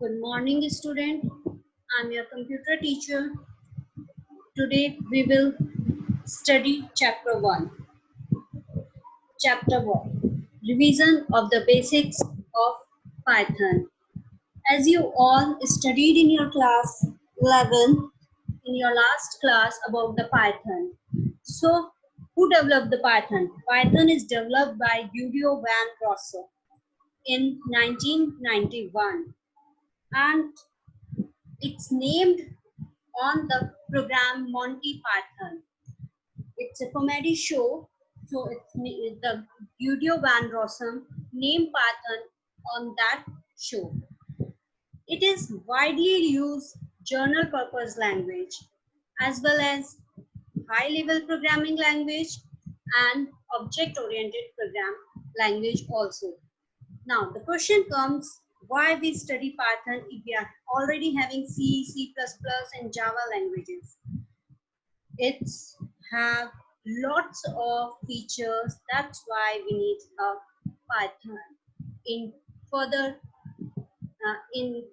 Good morning, student. I'm your computer teacher. Today we will study chapter 1. Chapter 1. Revision of the basics of Python. As you all studied in your class 11, in your last class about the Python. So, who developed the Python? Python is developed by Guido van Rossum in 1991. And it's named on the program Monty Python. It's a comedy show, so it's the Guido van Rossum named Python on that show. It is widely used general purpose language as well as high level programming language and object oriented program language also. Now the question comes, why we study Python if we are already having C, C++ and Java languages? It's have lots of features. That's why we need a Python. In further, in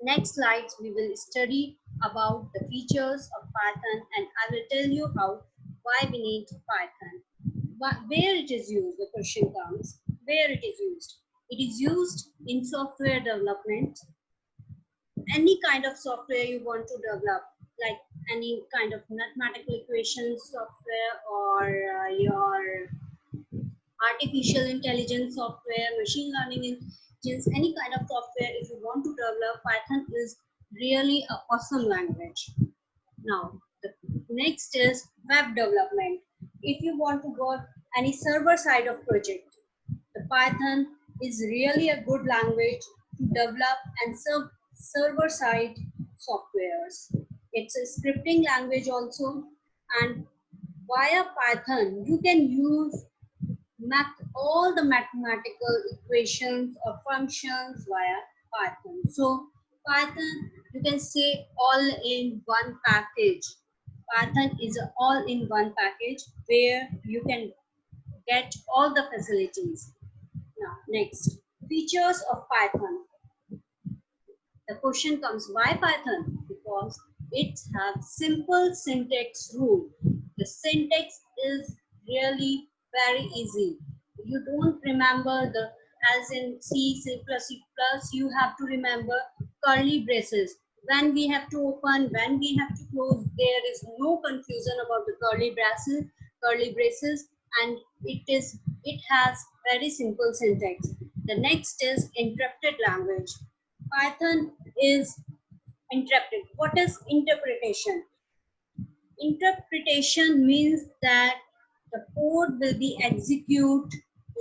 next slides, we will study about the features of Python, and I will tell you how why we need Python. Where it is used, the question comes. Where it is used? It is used in software development. Any kind of software you want to develop, like any kind of mathematical equations software or your artificial intelligence software, machine learning engines, any kind of software, if you want to develop, Python is really an awesome language. Now, the next is web development. If you want to work any server side of project, the Python is really a good language to develop and serve server side softwares. It's a scripting language also, and via Python you can use all the mathematical equations or functions via Python. So Python, you can say all in one package. Python is an all in one package where you can get all the facilities. Now, next, features of Python. The question comes, why Python? Because it has simple syntax rule. The syntax is really very easy. You don't remember the, as in C, C++, you have to remember curly braces. When we have to open, when we have to close, there is no confusion about the curly braces, and it has very simple syntax. The next is interpreted language. Python is interpreted. What is interpretation? Interpretation means that the code will be executed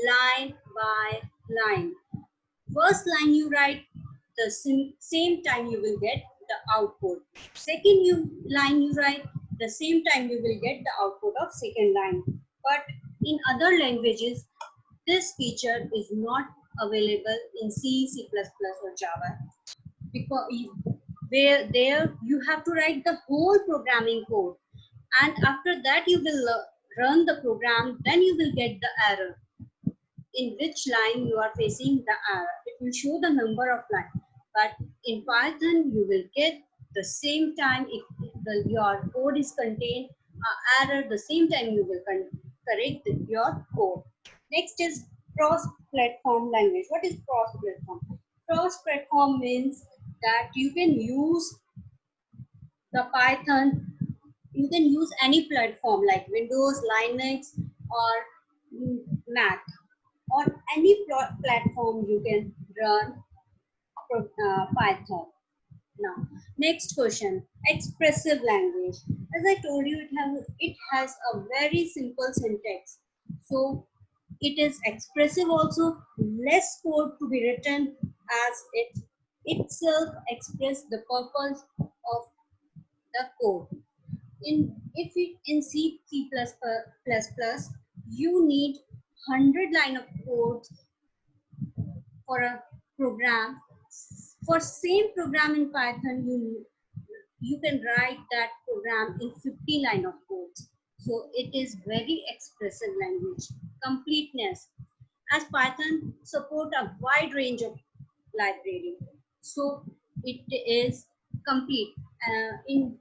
line by line. First line you write, the same time you will get the output. Second line you write, the same time you will get the output of second line. But in other languages, this feature is not available in C, C++ or Java, because where there you have to write the whole programming code, and after that you will run the program, then you will get the error in which line you are facing the error. It will show the number of lines, but in Python you will get the same time. If your code is contained error, the same time you will correct your code. Next is cross-platform language. What is cross-platform? Cross-platform means that you can use the Python, you can use any platform like Windows, Linux, or Mac, or any platform you can run Python. Now, next question, expressive language. As I told you, it has a very simple syntax. So it is expressive also, less code to be written, as it itself express the purpose of the code. In C, you need 100 line of code for a program. For same program in Python, you can write that program in 50 line of code. So it is very expressive language. Completeness, as Python support a wide range of library. So it is complete. In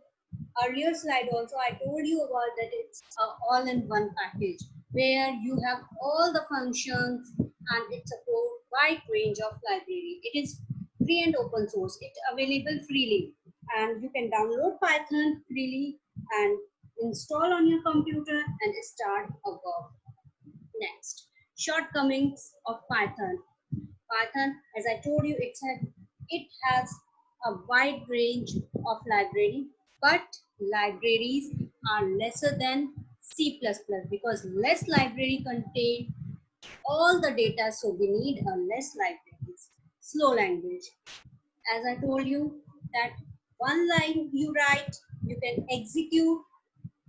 earlier slide also I told you about that it's a all-in-one package where you have all the functions and it supports wide range of library. It is free and open source. It's available freely and you can download Python freely and install on your computer and start a work. Next, shortcomings of Python. Python, as I told you, it has a wide range of library, but libraries are lesser than C++ because less library contain all the data, so we need a less libraries. Slow language. As I told you that one line you write, you can execute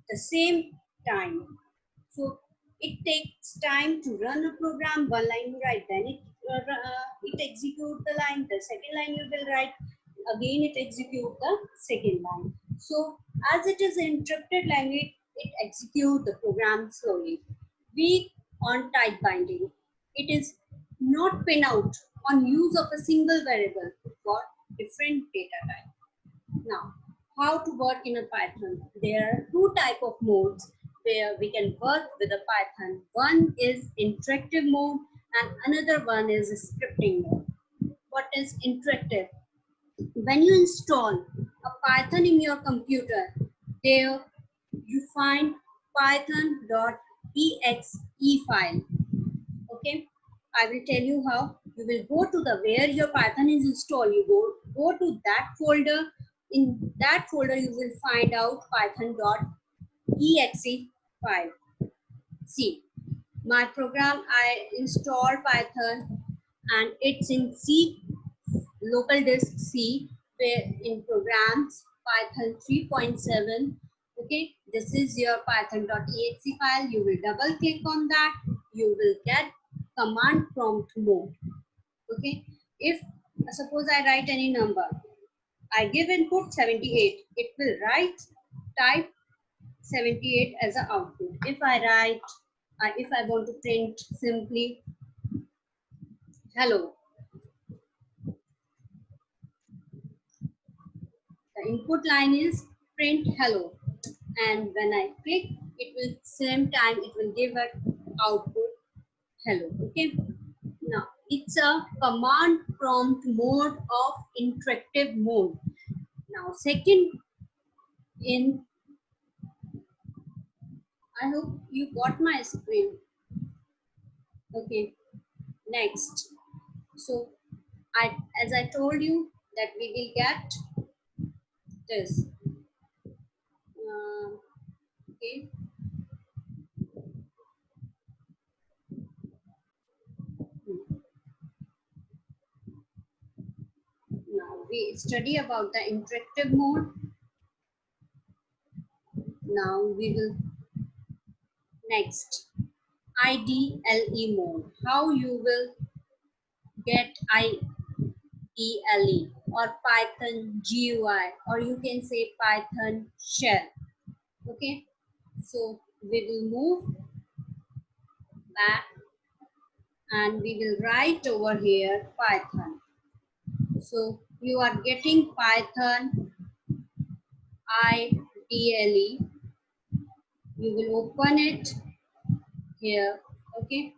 the same time. So it takes time to run a program. One line you write, then it execute the line. The second line you will write, again it execute the second line. So as it is encrypted language, it execute the program slowly. Weak on type binding. It is not pin out on use of a single variable for different data type. Now, how to work in a Python? There are two type of modes where we can work with a Python. One is interactive mode and another one is scripting mode. What is interactive? When you install a Python in your computer, there you find python.exe file. Okay, I will tell you how. You will go to the where your Python is installed. You go to that folder. In that folder, you will find out python.exe file. See, my program, I installed Python and it's in C, local disk C, where in programs Python 3.7. Okay, this is your python.exe file. You will double click on that. You will get command prompt mode. Okay, if suppose I write any number, I give input 78, it will write type 78 as an output. If I write, if I want to print simply hello, the input line is print hello, and when I click, it will same time it will give an output hello. Okay, now it's a command prompt mode of interactive mode. Now second, in I hope you got my screen. Okay, next. So I, as I told you that we will get this. Okay. Now we study about the interactive mode. Now we will next IDLE mode. How you will get IDLE or Python GUI, or you can say Python shell. Okay. So we will move back and we will write over here Python. So you are getting Python IDLE. You will open it here. Okay.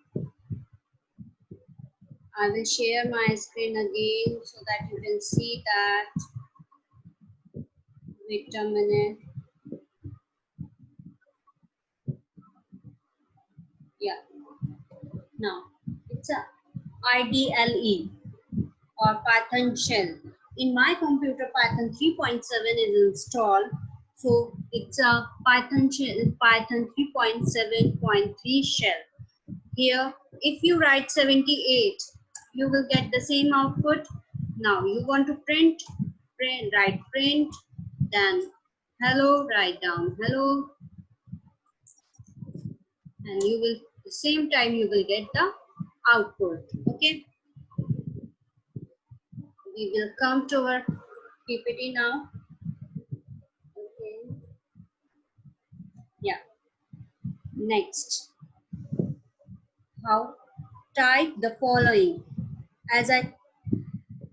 I will share my screen again so that you can see that. Wait a minute. Yeah. Now it's a IDLE or Python shell. In my computer, Python 3.7 is installed. So it's a Python shell, Python 3.7.3 shell. Here, if you write 78, you will get the same output. Now you want to write print, then hello, write down hello, and you will, the same time you will get the output. Okay. We will come to our PPT now. Okay. Yeah. Next, how type the following. As I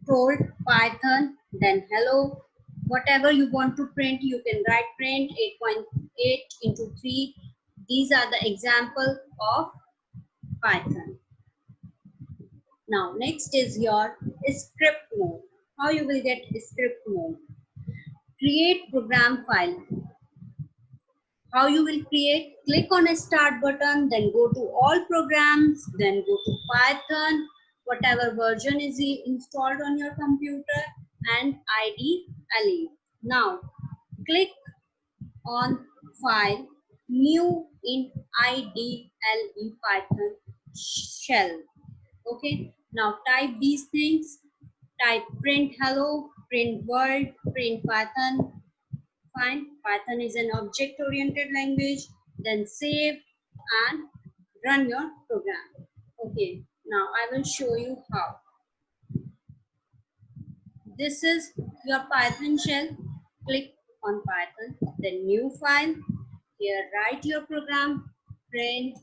told Python, then hello. Whatever you want to print, you can write print 8.8 into 3. These are the example of Python. Now, next is your script mode. How you will get script mode? Create program file. How you will create? Click on a start button, then go to all programs, then go to Python, whatever version is installed on your computer, and IDLE. Now, click on file, new in IDLE Python shell. Okay, now type these things, type print hello, print world, print Python. Fine, Python is an object oriented language. Then save and run your program. Okay, now I will show you how. This is your Python shell. Click on Python, then new file. Here write your program, print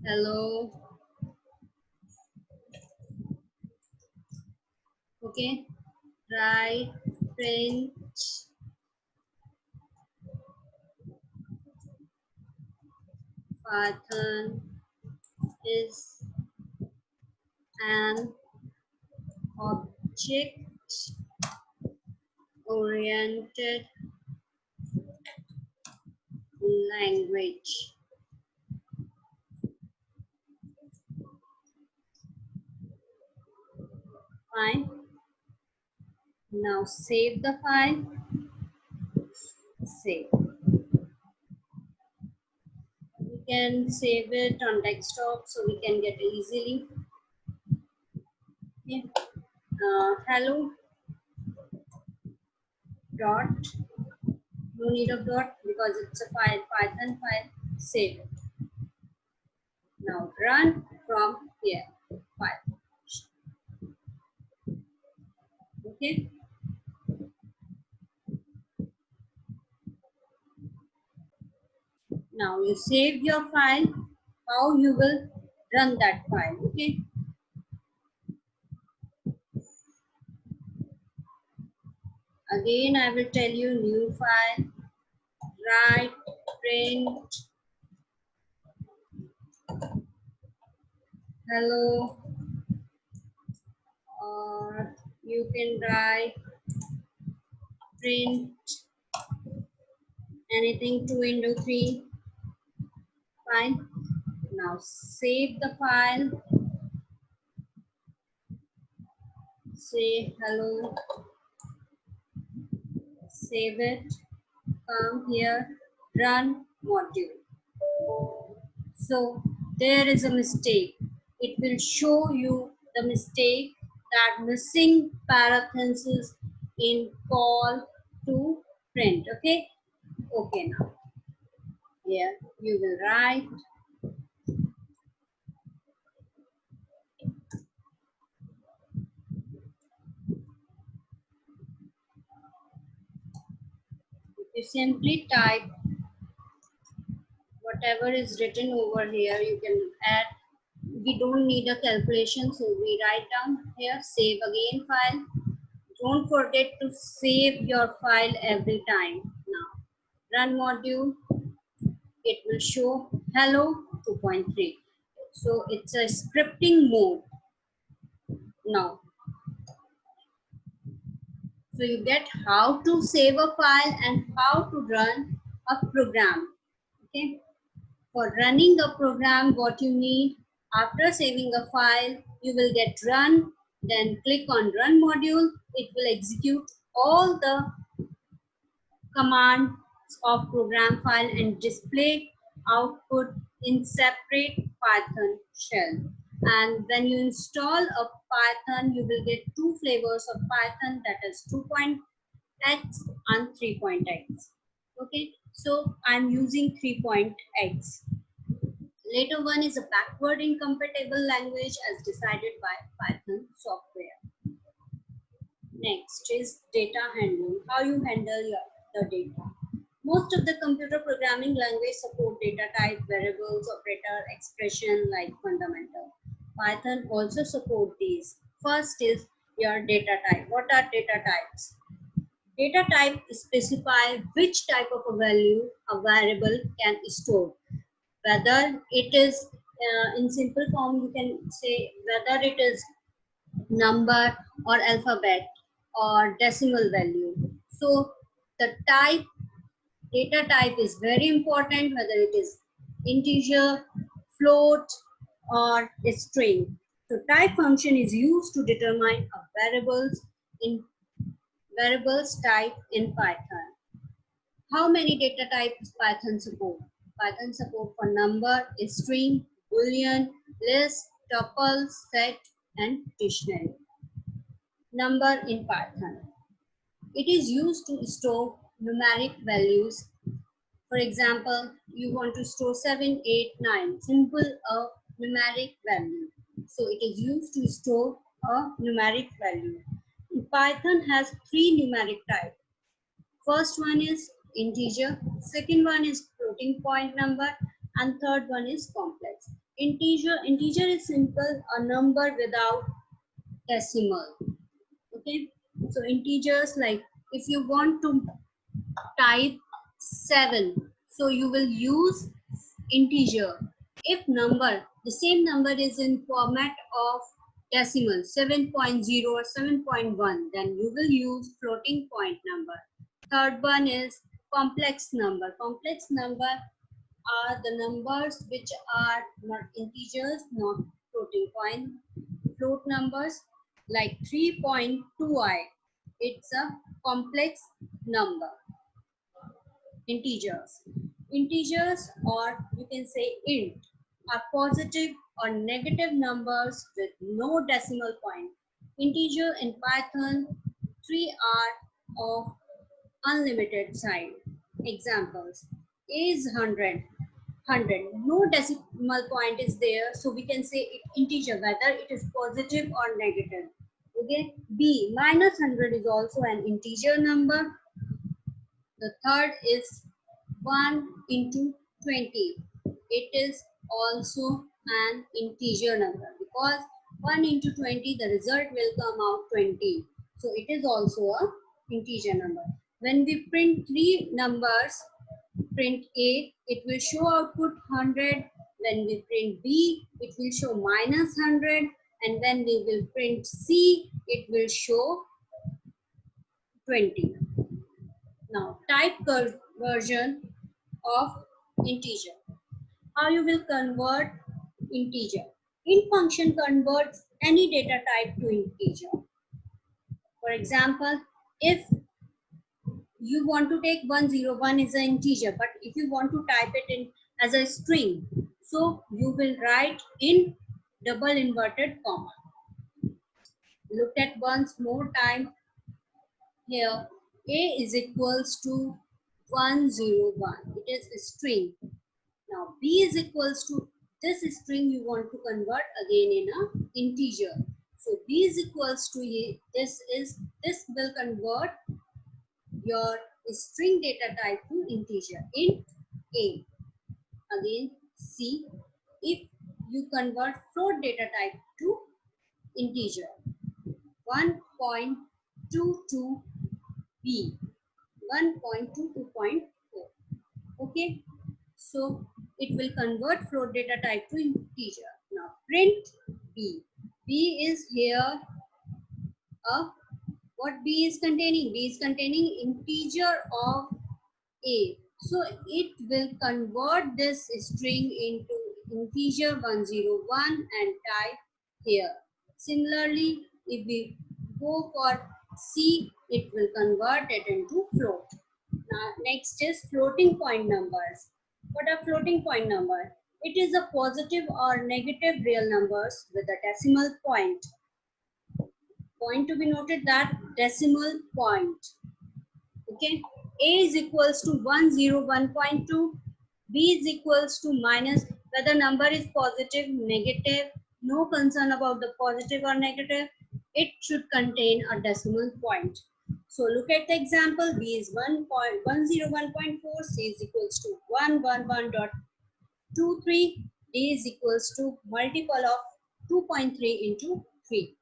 hello. Okay, write print Python is an object oriented language. Fine. Now save the file. Save. We can save it on desktop so we can get it easily. Okay. Hello dot. No need of dot because it's a file, Python file. Save it. Now run from here. File. Okay. Now you save your file. How you will run that file? Okay. Again, I will tell you new file. Write print hello, or you can write print anything 2 into 3. Fine. Now save the file. Say hello. Save it. Come here. Run module. So there is a mistake. It will show you the mistake that missing parentheses in call to print. Okay. Okay now. Here you will write you simply type whatever is written over here. You can add. We don't need a calculation, so we write down here. Save again file. Don't forget to save your file every time. Now run module. It will show hello 2.3. So it's a scripting mode now. So you get how to save a file and how to run a program. Okay. For running a program, what you need after saving a file, you will get run. Then click on run module. It will execute all the commands of program file and display output in separate Python shell. And when you install a Python, you will get two flavors of Python, that is 2.x and 3.x. Okay, so I'm using 3.x. Later one is a backward incompatible language as decided by Python software. Next is data handling. How you handle the data. Most of the computer programming language support data type, variables, operator, expression like fundamental. Python also support these. First is your data type. What are data types? Data type specify which type of a value a variable can store. Whether it is in simple form, you can say whether it is number or alphabet or decimal value. So the type, data type is very important, whether it is integer, float, or a string. So type function is used to determine a variables type in Python. How many data types Python support? Python support for number, string, boolean, list, tuple, set, and dictionary. Number in Python. It is used to store numeric values. For example, you want to store 7, 8, 9, simple numeric value. So it is used to store a numeric value. Python has three numeric types. First one is integer, second one is floating point number, and third one is complex. Integer is simple, a number without decimal. Okay, so integers, like if you want to type 7, so you will use integer. If number, the same number is in format of decimal 7.0 or 7.1, then you will use floating point number. Third one is complex number. Complex number are the numbers which are not integers, not floating point. Float numbers like 3.2i, it's a complex number. Integers. Integers, or you can say int, are positive or negative numbers with no decimal point. Integer in Python 3 are of unlimited sign. Examples: A is 100. No decimal point is there, so we can say it integer, whether it is positive or negative. Okay. B, minus 100 is also an integer number. The third is 1 into 20. It is also an integer number, because 1 into 20, the result will come out 20. So it is also a integer number. When we print three numbers, print A, it will show output 100. When we print B, it will show minus 100. And when we will print C, it will show 20. Now, type conversion of integer. How you will convert integer? Int function converts any data type to integer. For example, if you want to take 101 is an integer, but if you want to type it in as a string, so you will write in double inverted comma. Look at once more time. Here, A is equals to 101. It is a string. Now, B is equals to this string you want to convert again in an integer. So, B is equals to A. This will convert your string data type to integer. Int A. Again, C. If you convert float data type to integer. 1.22 B, 1.22.4. Okay, so it will convert float data type to integer. Now print B. B is here what B is containing? B is containing integer of A. So it will convert this string into integer 101 and type here. Similarly, if we go for C, it will convert it into float. Now, next is floating point numbers. What are floating point numbers? It is a positive or negative real numbers with a decimal point. Point to be noted, that decimal point. Okay. A is equals to 101.2. B is equals to minus, whether number is positive, negative, no concern about the positive or negative. It should contain a decimal point. So look at the example. B is 1.101.4. C is equals to 111.23. D is equals to multiple of 2.3 into 3.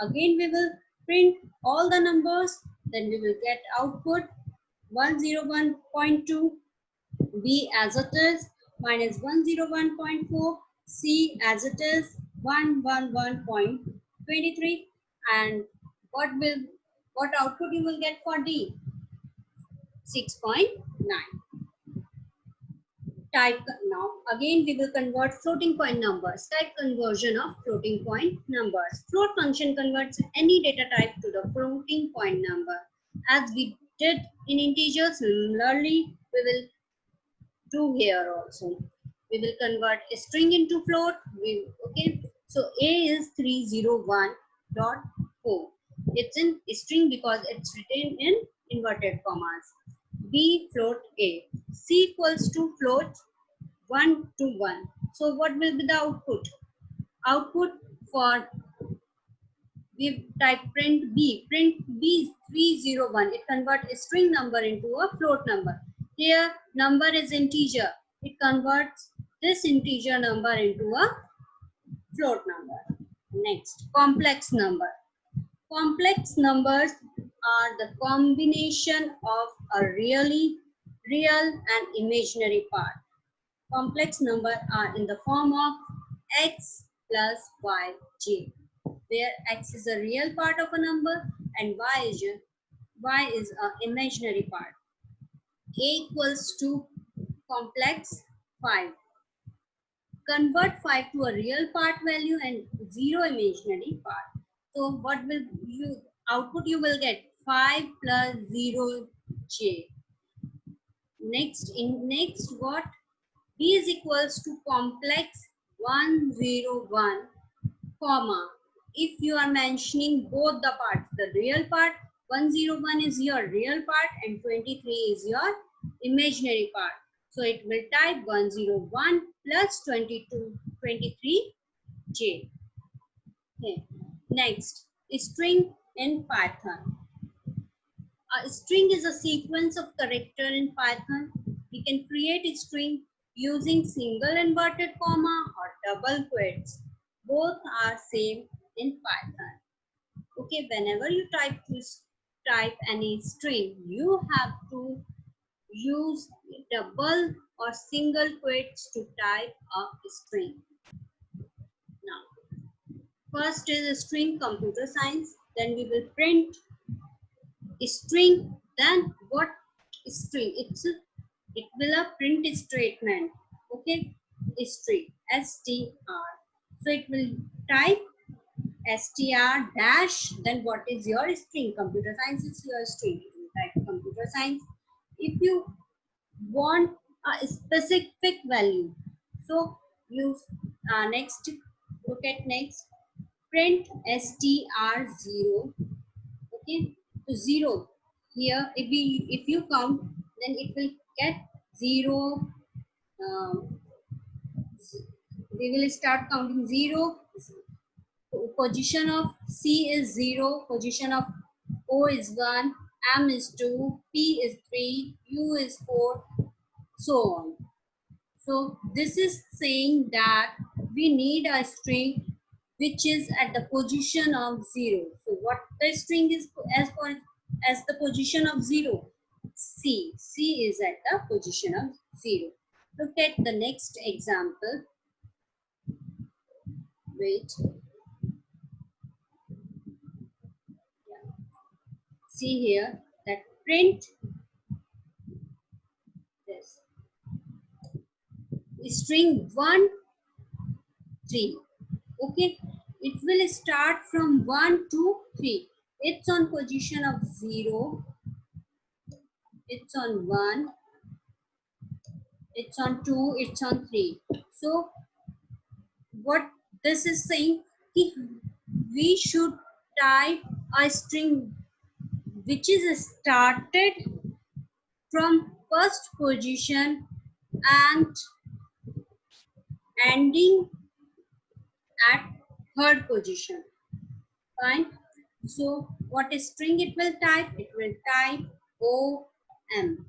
Again we will print all the numbers, then we will get output 101.2, B as it is, minus 101.4, C as it is, 111.23, and what output you will get for D? 6.9. Type now again we will convert floating point numbers. Type conversion of floating point numbers. Float function converts any data type to the floating point number. As we did in integers, similarly we will do here also. We will convert a string into float. Okay, so A is 301.4. It's in string because it's written in inverted commas. B float A. C equals to float 1 to 1. So what will be the output? Output for, we type print B. Print B is 301. It converts a string number into a float number. Here number is integer. It converts this integer number into a float number. Next, complex number. Complex numbers are the combination of a real and imaginary part. Complex numbers are in the form of x plus yj, where x is a real part of a number and y is an imaginary part. A equals to complex 5. Convert 5 to a real part value and 0 imaginary part. So what will you output you will get 5 plus 0j. Next what? B is equals to complex 101, comma. If you are mentioning both the parts, the real part, 101 is your real part and 23 is your imaginary part. So it will type 101 plus 23j. Okay. Next, string in Python. A string is a sequence of character in Python. We can create a string using single inverted comma or double quotes. Both are same in Python. Okay, whenever you type any string, you have to use double or single quotes to type a string. Now, first is a string computer science. Then we will print string. Then what string? It will a print statement. Okay, string str. So it will type str dash. Then what is your string? Computer science is your string. You will type computer science. If you want a specific value, so use next. Look at next. Print str0. Okay, so 0 here if you count, then it will get 0. We will start counting 0. Position of C is 0, position of O is 1, M is 2, P is 3, U is 4, so on. So this is saying that we need a string which is at the position of 0. So what the string is as the position of 0? C. C is at the position of 0. Look at the next example. Wait. Yeah. See here that print this string 1, 3. Okay, it will start from 1 to 3. It's on position of 0. It's on 1. It's on 2. It's on 3. So what this is saying, we should type a string which is started from first position and ending at third position. Fine. So what string it will type? It will type OM,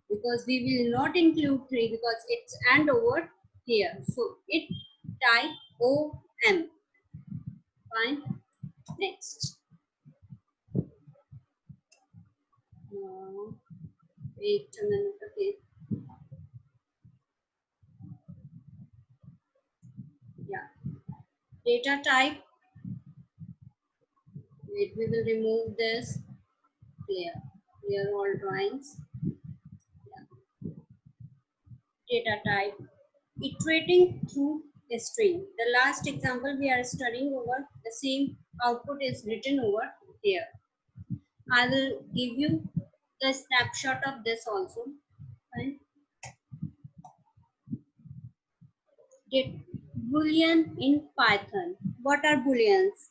because we will not include 3 because it's and over here. So it type OM. Fine. Next. Uh, Wait a minute. Okay. Yeah. Data type. Wait, we will remove this. Clear. Clear all drawings. Data type. Iterating through a string. The last example we are studying over, the same output is written over here. I will give you the snapshot of this also. Fine. Boolean in Python. What are booleans?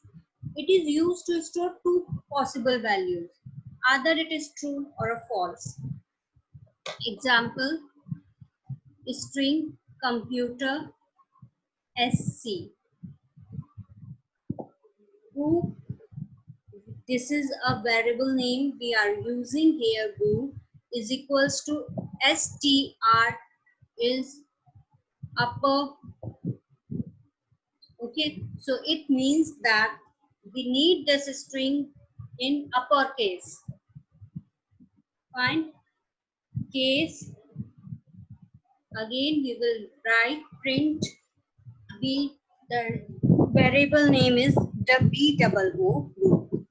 It is used to store two possible values. Either it is true or a false. Example, string computer SC. Who, this is a variable name we are using here, who is equals to str is upper. Okay, so it means that we need this string in uppercase. Fine. Case. Again, we will write print b. The variable name is WOO group.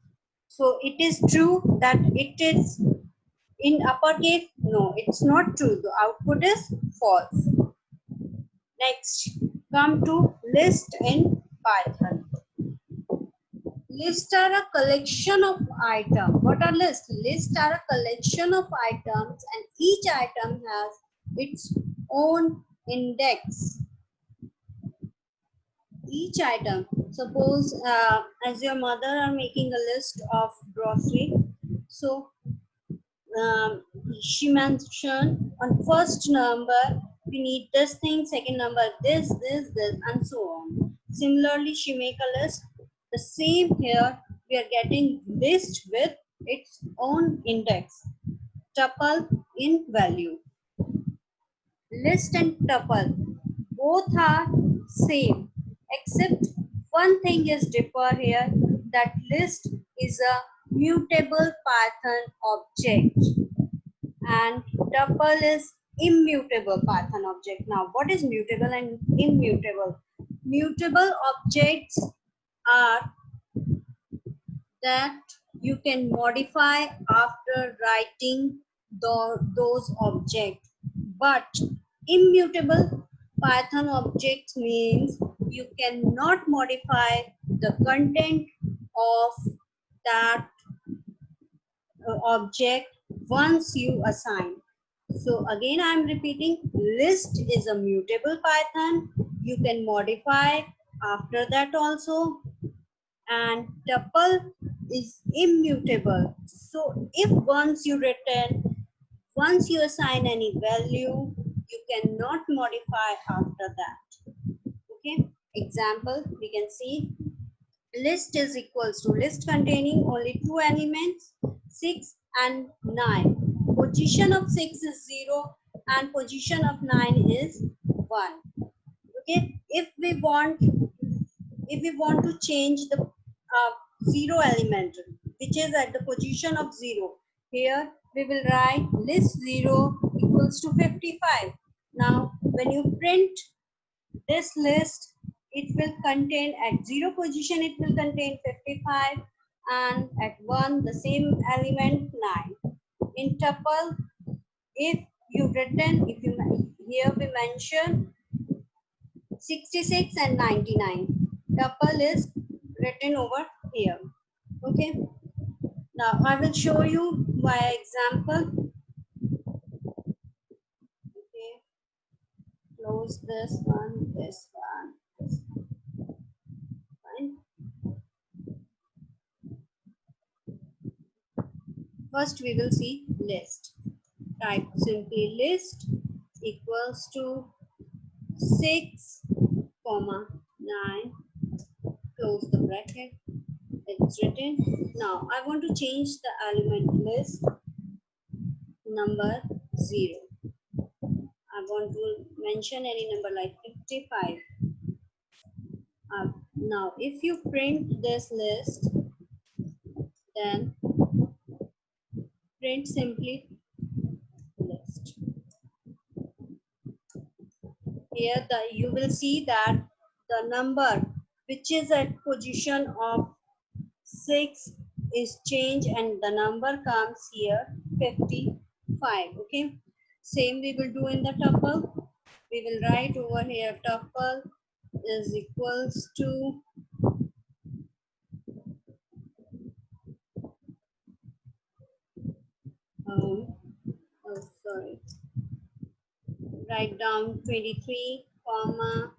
So it is true that it is in uppercase. No, it's not true. The output is false. Next, come to list in Python. Lists are a collection of items. What are lists? Lists are a collection of items and each item has its own index. Each item, suppose as your mother are making a list of grocery, so she mentioned on first number we need this thing, second number this, and so on. Similarly, she make a list. The same here, we are getting list with its own index, tuple in value. List and tuple both are same, except one thing is differ here, that list is a mutable Python object and tuple is immutable Python object. Now, what is mutable and immutable? Mutable objects are that you can modify after writing those objects, but immutable Python objects means you cannot modify the content of that object once you assign. So again, I am repeating, list is a mutable Python. You can modify after that also. And tuple is immutable. So if once you assign any value, you cannot modify after that. Okay. Example, we can see list is equals to list containing only two elements, 6 and 9. Position of 6 is 0 and position of 9 is 1. Okay, if we want to change the 0 element which is at the position of 0, here we will write list 0 equals to 55. Now when you print this list, it will contain at 0 position, it will contain 55, and at 1 the same element 9. In tuple, if you here we mention 66 and 99, tuple is written over here. Okay, now I will show you by example. Okay, close this one, this one, this one. Fine. First we will see list. Type simply list equals to 6, comma 9, close the bracket. It's written. Now I want to change the element list number 0. I want to mention any number like 55. Now if you print this list, then print simply list. Here you will see that the number which is at position of 6 is changed and the number comes here 55. Okay, same we will do in the tuple. We will write over here tuple is equals to sorry, write down 23 comma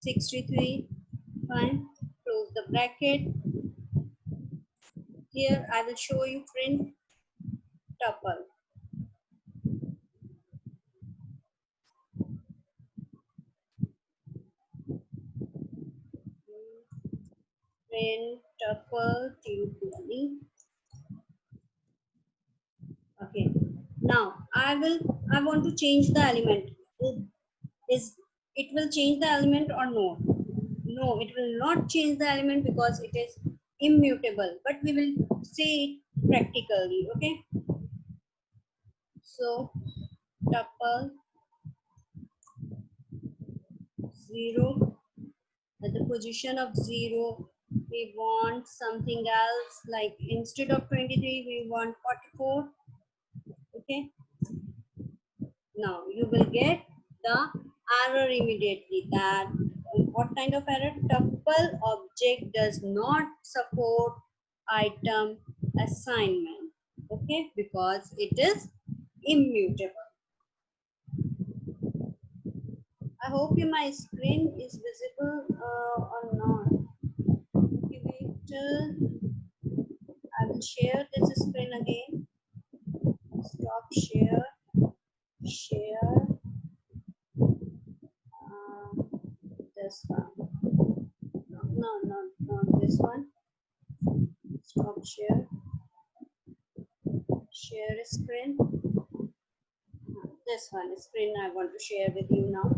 63. Fine, close the bracket. Here I will show you print tuple. Print tuple tuple. Okay, now I want to change the element. Is it will change the element or no? No, it will not change the element because it is immutable, but we will say it practically. Okay, so tuple 0, at the position of 0 we want something else, like instead of 23 we want 44. Okay, now you will get the error immediately. That what kind of error? Tuple object does not support item assignment. Okay, because it is immutable. I hope my screen is visible or not. Okay, wait, I will share this screen again. Stop share, share this one. Not this one. Stop share, share screen. This one screen I want to share with you now.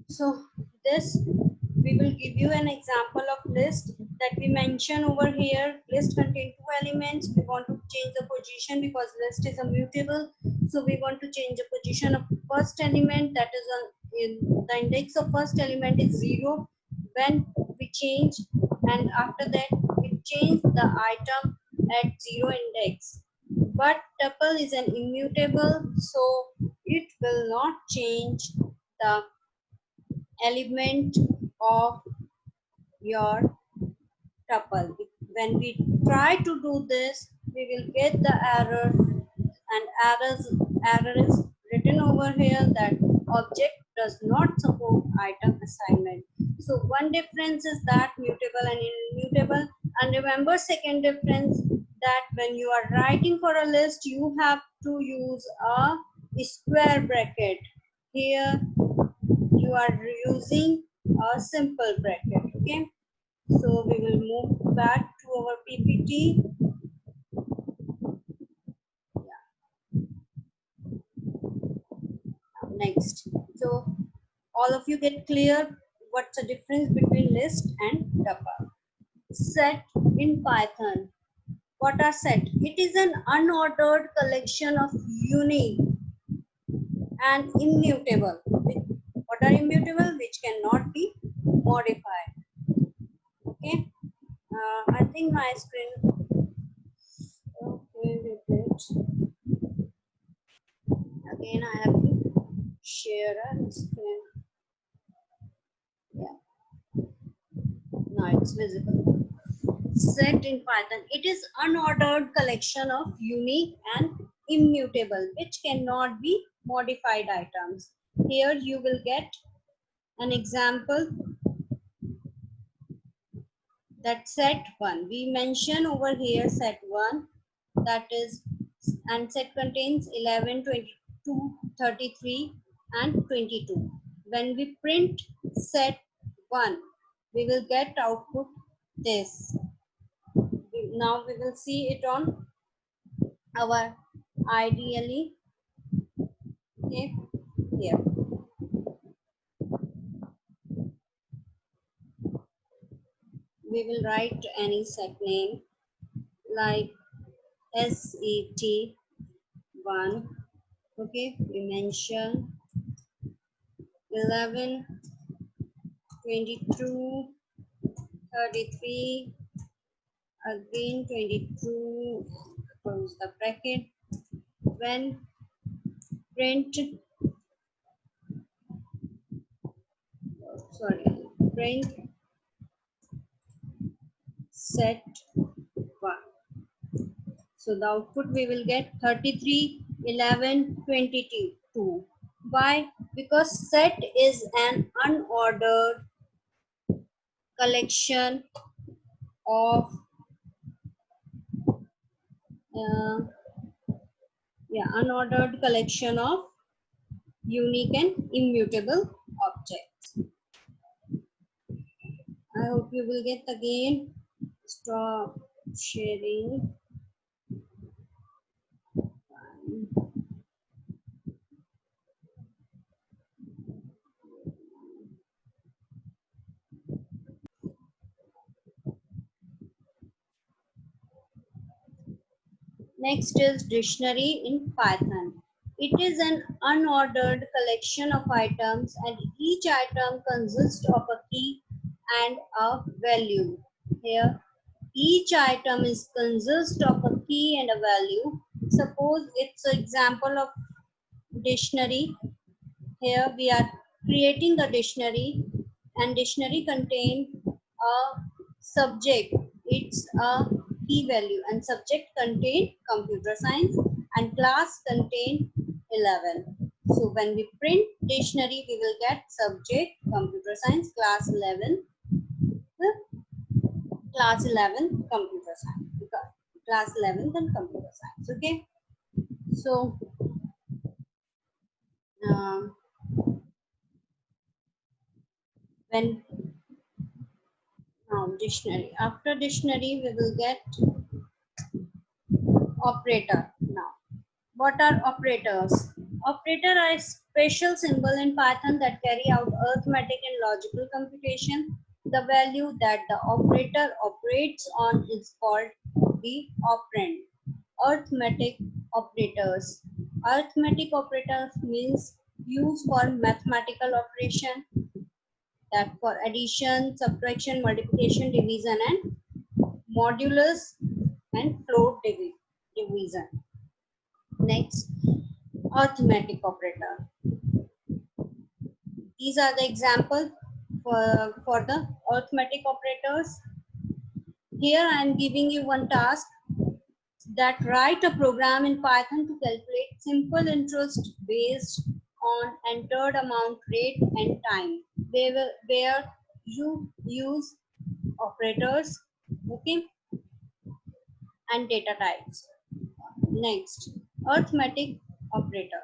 So this we will give you an example of list that we mention over here. List contain 2 elements. We want to change the position because list is immutable. So we want to change the position of first element, that is in the index of first element is 0. When we change, and after that we change the item at 0 index. But tuple is an immutable, so it will not change the element of your tuple. When we try to do this, we will get the error, and error is written over here that object does not support item assignment. So one difference is that mutable and immutable. And remember second difference, that when you are writing for a list, you have to use a square bracket. Here you are using a simple bracket. Okay, so we will move back to our PPT. Next, so all of you get clear what's the difference between list and tuple. Set in Python. What are set? It is an unordered collection of unique and immutable. What are immutable? Which cannot be modified. Okay, I think my screen. Okay, wait. Again, I have to share a screen. Yeah, now it's visible. Set in Python. It is unordered collection of unique and immutable, which cannot be modified items. Here you will get an example, that set 1. We mention over here set 1, that is, and set contains 11, 22, 33 and 22. When we print set 1, we will get output this. Now we will see it on our ideally. Okay, here we will write any set name like SET1. Okay, we mention 11, 22, 33, again 22, close the bracket. When print, print set 1. So the output we will get 33, 11, 22. Why? Because set is an unordered collection of uh, unordered collection of unique and immutable objects. I hope you will get again. Stop sharing. Next is dictionary in Python. It is an unordered collection of items and each item consists of a key and a value. Here, each item is consists of a key and a value. Suppose it's an example of dictionary. Here we are creating the dictionary and dictionary contain a subject. It's a key value and subject contain computer science and class contain 11. So when we print dictionary, we will get subject computer science, class 11, class 11 computer science, class 11 then computer science. Okay, so um, when now dictionary, after dictionary we will get operator. Now what are operators? Operator are a special symbol in Python that carry out arithmetic and logical computation. The value that the operator operates on is called the operand. Arithmetic operators. Arithmetic operators means used for mathematical operation, that for addition, subtraction, multiplication, division and modulus and float division. Next, arithmetic operator. These are the examples for the arithmetic operators. Here I am giving you one task, that write a program in Python to calculate simple interest based on entered amount, rate and time, where you use operators, okay, and data types. Next, arithmetic operator.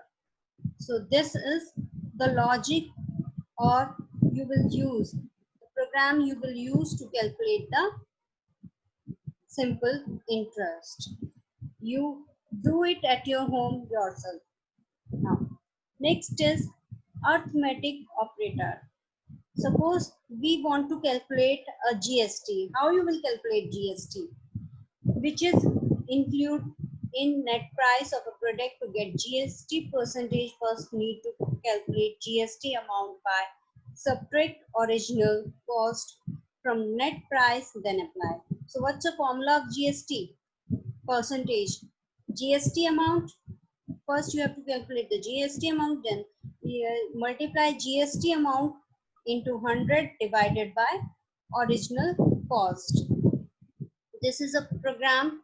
So this is the logic, or you will use the program you will use to calculate the simple interest. You do it at your home yourself. Now, next is arithmetic operator. Suppose we want to calculate a GST. How you will calculate GST? Which is include in net price of a product. To get GST percentage, first need to calculate GST amount by subtract original cost from net price, then apply. So what's the formula of GST? Percentage. GST amount, first you have to calculate the GST amount, then multiply GST amount into 100 divided by original cost. This is a program.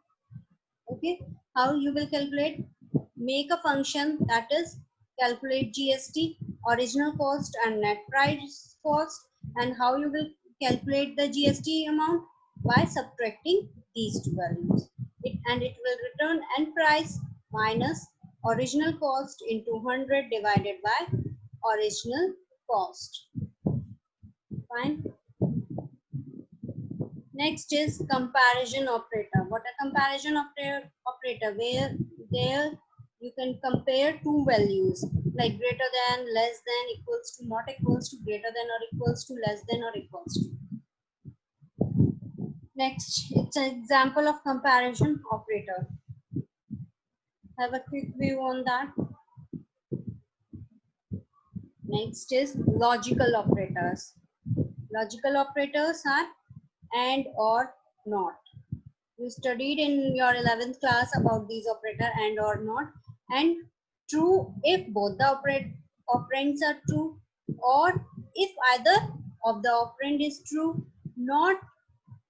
Okay, how you will calculate? Make a function that is calculate GST, original cost and net price cost. And how you will calculate the GST amount? By subtracting these two values. It will return end price minus original cost into 100 divided by original cost. Fine. Next is comparison operator. What a comparison operator? Where there you can compare two values like greater than, less than, equals to, not equals to, greater than or equals to, less than or equals to. Next, it's an example of comparison operator. Have a quick view on that. Next is logical operators. Logical operators are and or not. You studied in your 11th class about these operator and or not, and true if both the operands are true, or if either of the operand is true, not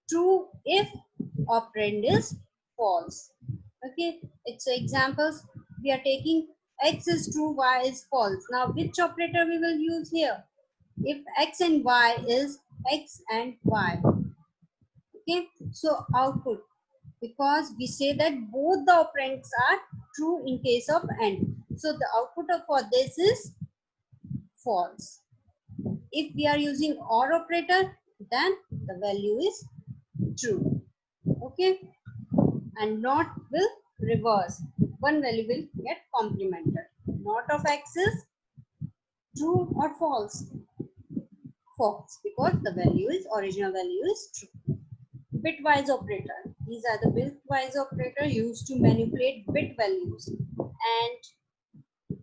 true if operand is false. Okay, it's examples. We are taking x is true, y is false. Now which operator we will use here? If x and y is x and y. Okay, so output, because we say that both the operands are true in case of and, so the output for this is false. If we are using or operator, then the value is true. Okay, and not will reverse, one value will get complemented. Not of x is true or false? False, because the value is original value is true. Bitwise operator, these are the bitwise operator used to manipulate bit values, and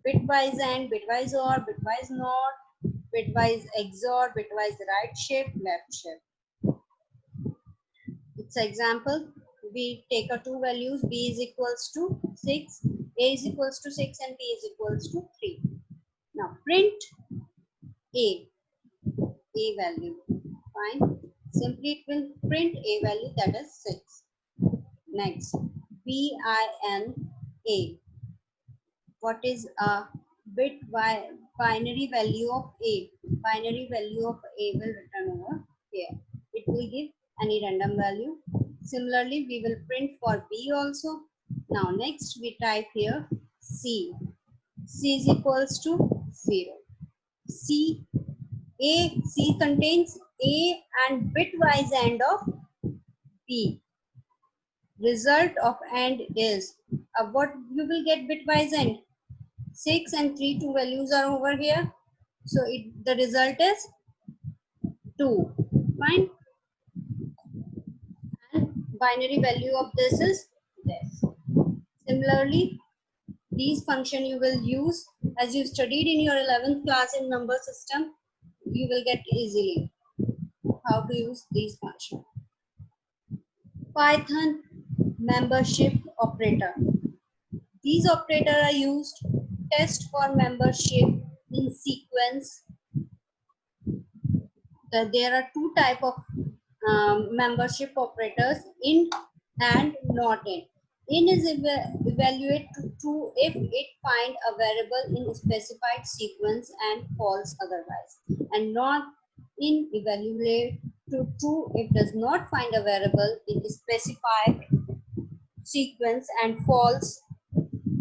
bitwise and, bitwise or, bitwise not, bitwise XOR, bitwise right shift, left shift. It's an example. We take a two values, b is equals to 6, a is equals to 6, and b is equals to 3. Now print a value. Fine. Simply it will print a value, that is 6. Next, BINA. What is a binary value of A? Binary value of A will return over here. It will give any random value. Similarly, we will print for B also. Now next we type here C. C is equals to 0. C contains A and bitwise AND of B. Result of AND is what you will get bitwise AND. 6 and 3, two values are over here. So the result is 2. Fine. And binary value of this is this. Similarly, these function you will use as you studied in your 11th class in number system. You will get easily how to use these functions. Python membership operator. These operators are used to test for membership in sequence. There are two type of membership operators, in and not in. In is evaluate to true if it find a variable in specified sequence and false otherwise, and not in evaluate to true if does not find a variable in specified sequence and false.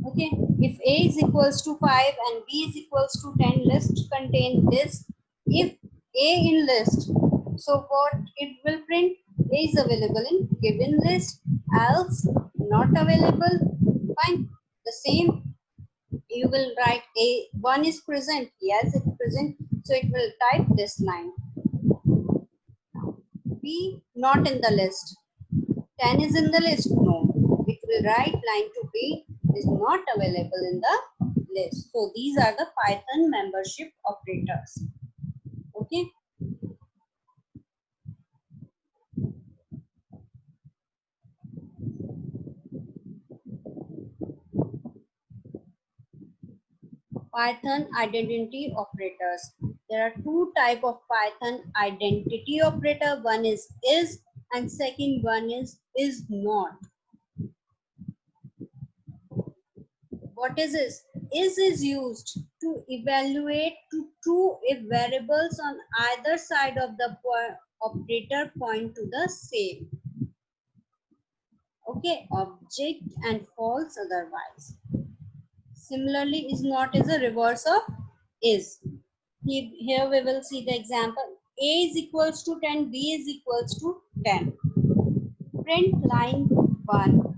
Okay, if a is equals to 5 and b is equals to 10, list contain this. If a in list, so what it will print? A is available in given list, else not available. Fine. The same you will write a 1 is present, yes it's present, so it will type this line. B not in the list, 10 is in the list, no, it will write line to B is not available in the list. So these are the Python membership operators. Okay. Python identity operators. There are two type of Python identity operator. One is and second one is not. What is this? Is used to evaluate to true if variables on either side of the operator point to the same. Okay, object and false otherwise. Similarly, is not is a reverse of is. Here we will see the example. A is equals to 10, B is equals to 10. Print line 1.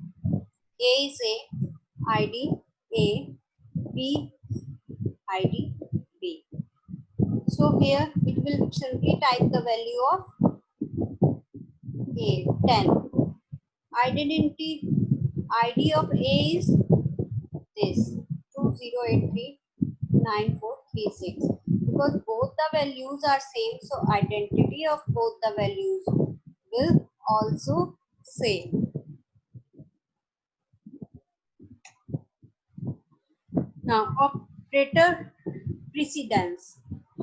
A is A, ID A, B, ID B. So here it will simply type the value of A 10. Identity ID of A is this 20839436, because both the values are same, so identity of both the values will also same. Now operator precedence,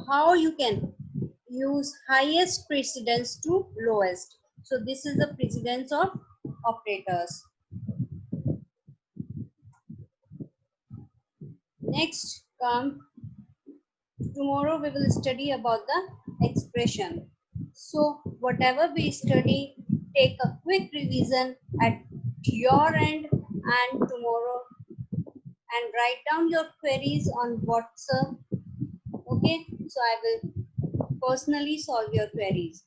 how you can use highest precedence to lowest. So this is the precedence of operators. Next come, tomorrow we will study about the expression. So whatever we study, take a quick revision at your end, and tomorrow, and write down your queries on WhatsApp. Okay, so I will personally solve your queries.